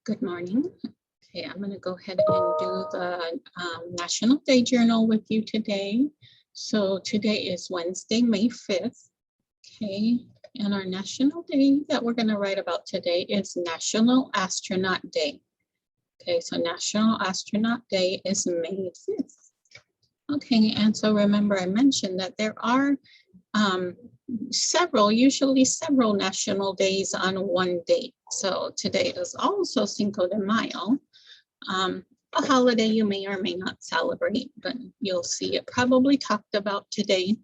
Good morning. Okay, I'm going to go ahead and do the National Day Journal with you today. So today is Wednesday, May 5th. Okay, and our National Day that we're going to write about today is National Astronaut Day. Okay, so National Astronaut Day is May 5th. Okay, and so remember I mentioned that there are usually several national days on one date. So today is also Cinco de Mayo, a holiday you may or may not celebrate, but you'll see it probably talked about today.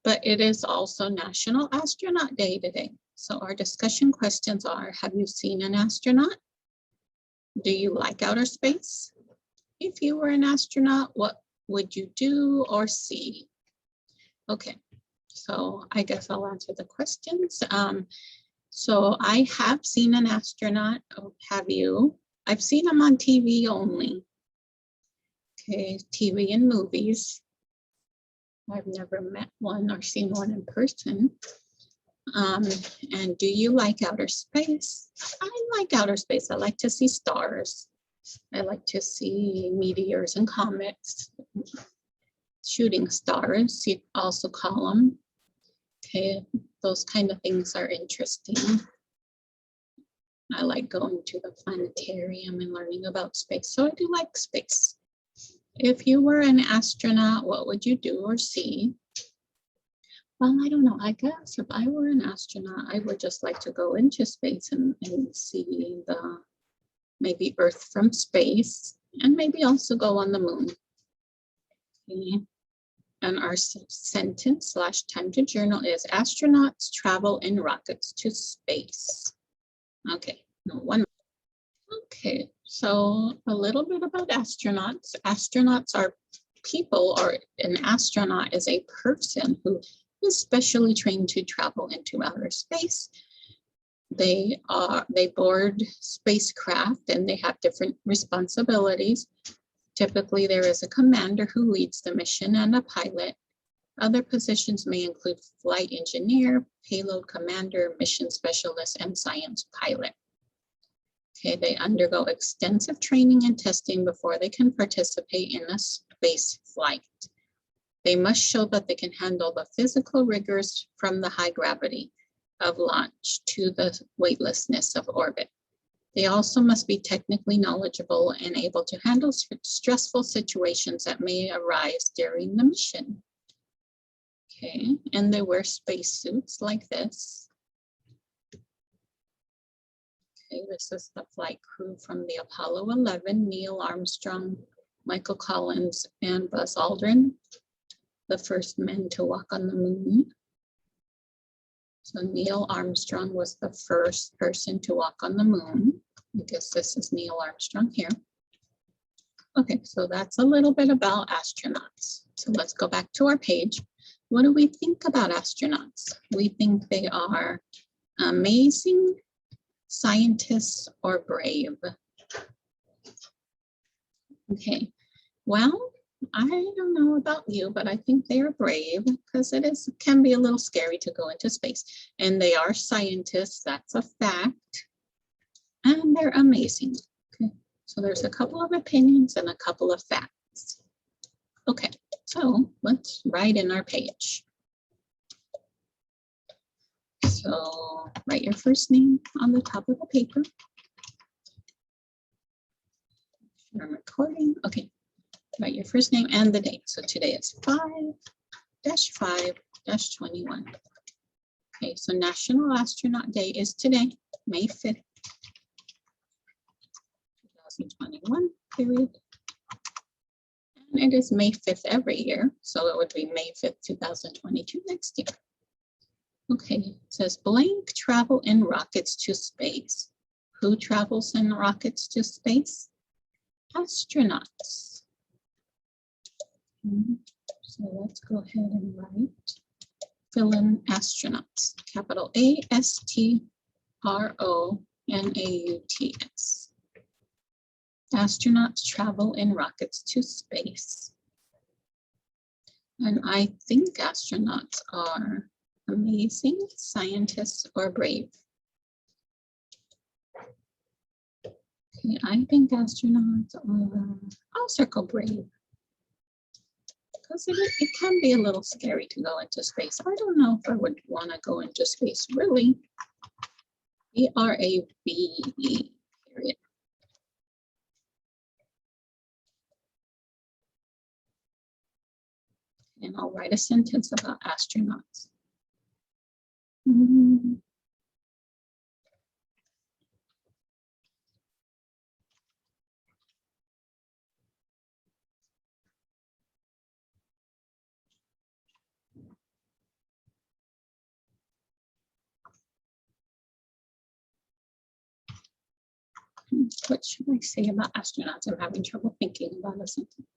But it is also National Astronaut Day today. So our discussion questions are, have you seen an astronaut? Do you like outer space? If you were an astronaut, what would you do or see? Okay. So I guess I'll answer the questions. So I have seen an astronaut. Oh, have you? I've seen them on TV only. Okay, TV and movies. I've never met one or seen one in person. And do you like outer space? I like outer space. I like to see stars. I like to see meteors and comets, shooting stars, you also call them. Okay, those kind of things are interesting. I like going to the planetarium and learning about space, so I do like space. If you were an astronaut, what would you do or see? Well, I don't know. I guess if I were an astronaut, I would just like to go into space and see the maybe Earth from space, and maybe also go on the moon. Okay. And our sentence / time to journal is astronauts travel in rockets to space. Okay, one. Okay, so a little bit about astronauts. Astronauts are people, or an astronaut is a person who is specially trained to travel into outer space. They board spacecraft and they have different responsibilities. Typically, there is a commander who leads the mission and a pilot. Other positions may include flight engineer, payload commander, mission specialist, and science pilot. Okay, they undergo extensive training and testing before they can participate in a space flight. They must show that they can handle the physical rigors from the high gravity of launch to the weightlessness of orbit. They also must be technically knowledgeable and able to handle stressful situations that may arise during the mission. Okay, and they wear spacesuits like this. Okay, this is the flight crew from the Apollo 11, Neil Armstrong, Michael Collins, and Buzz Aldrin, the first men to walk on the moon. So Neil Armstrong was the first person to walk on the moon. I guess this is Neil Armstrong here. Okay, so that's a little bit about astronauts. So let's go back to our page. What do we think about astronauts? We think they are amazing, scientists, or brave. Okay, well, I don't know about you, but I think they are brave because it can be a little scary to go into space. And they are scientists, that's a fact. And they're amazing. Okay, so there's a couple of opinions and a couple of facts. Okay, so let's write in our page. So write your first name on the top of the paper. I'm recording. Okay, write your first name and the date. So today is 5-5-21. Okay, so National Astronaut Day is today, May 5th, 2021, period. And it is May 5th every year, so it would be May 5th, 2022 next year. Okay, it says blank travel in rockets to space. Who travels in rockets to space? Astronauts. So let's go ahead and fill in astronauts. Capital ASTRONAUTS. Astronauts travel in rockets to space. And I think astronauts are amazing, scientists, or brave. Okay, I think astronauts are, I'll circle brave. Because it can be a little scary to go into space. I don't know if I would want to go into space, really. B-R-A-V-E, period. And I'll write a sentence about astronauts. What should I say about astronauts? I'm having trouble thinking about a sentence.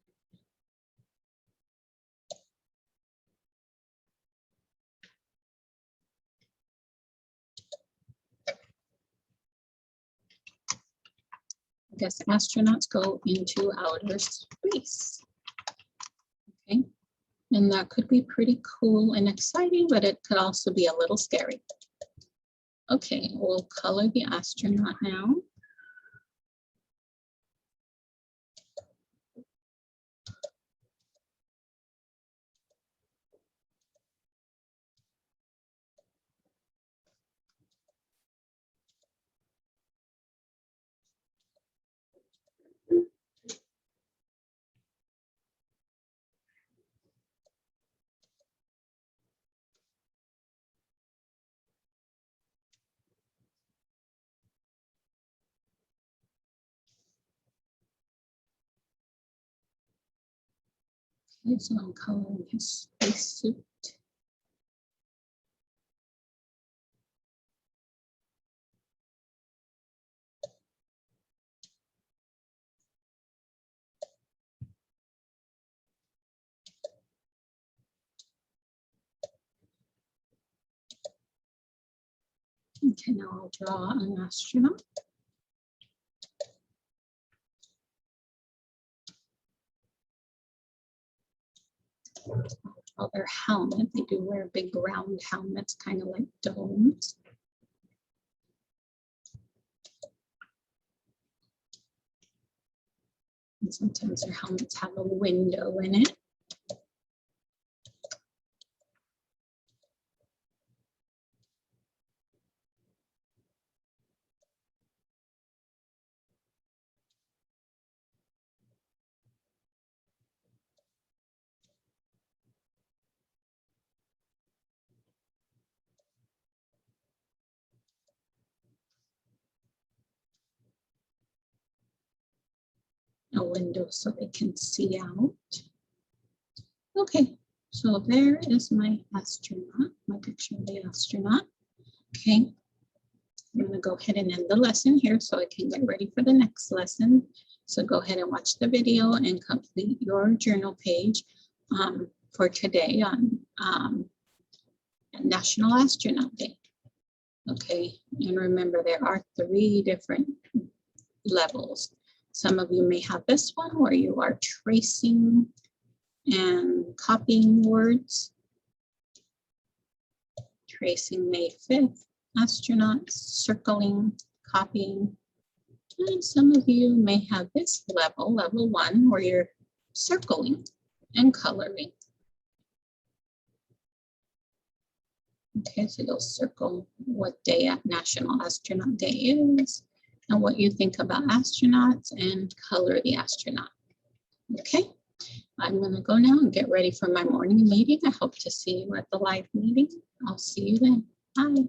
I guess astronauts go into outer space. Okay, and that could be pretty cool and exciting, but it could also be a little scary. Okay, we'll color the astronaut now. Okay, so I'm coloring his spacesuit. Okay, now I'll draw an astronaut. I'll draw their helmet. They do wear big round helmets, kind of like domes. And sometimes their helmets have a window in it. A window so they can see out. Okay, so there is my astronaut, my picture of the astronaut. Okay, I'm going to go ahead and end the lesson here so I can get ready for the next lesson. So go ahead and watch the video and complete your journal page for today on National Astronaut Day. Okay, and remember there are 3 different levels. Some of you may have this one where you are tracing and copying words. Tracing May 5th, astronauts, circling, copying. And some of you may have this level, level 1, where you're circling and coloring. Okay, so you'll circle what day at National Astronaut Day is and what you think about astronauts and color the astronaut. Okay, I'm going to go now and get ready for my morning meeting. I hope to see you at the live meeting. I'll see you then. Bye.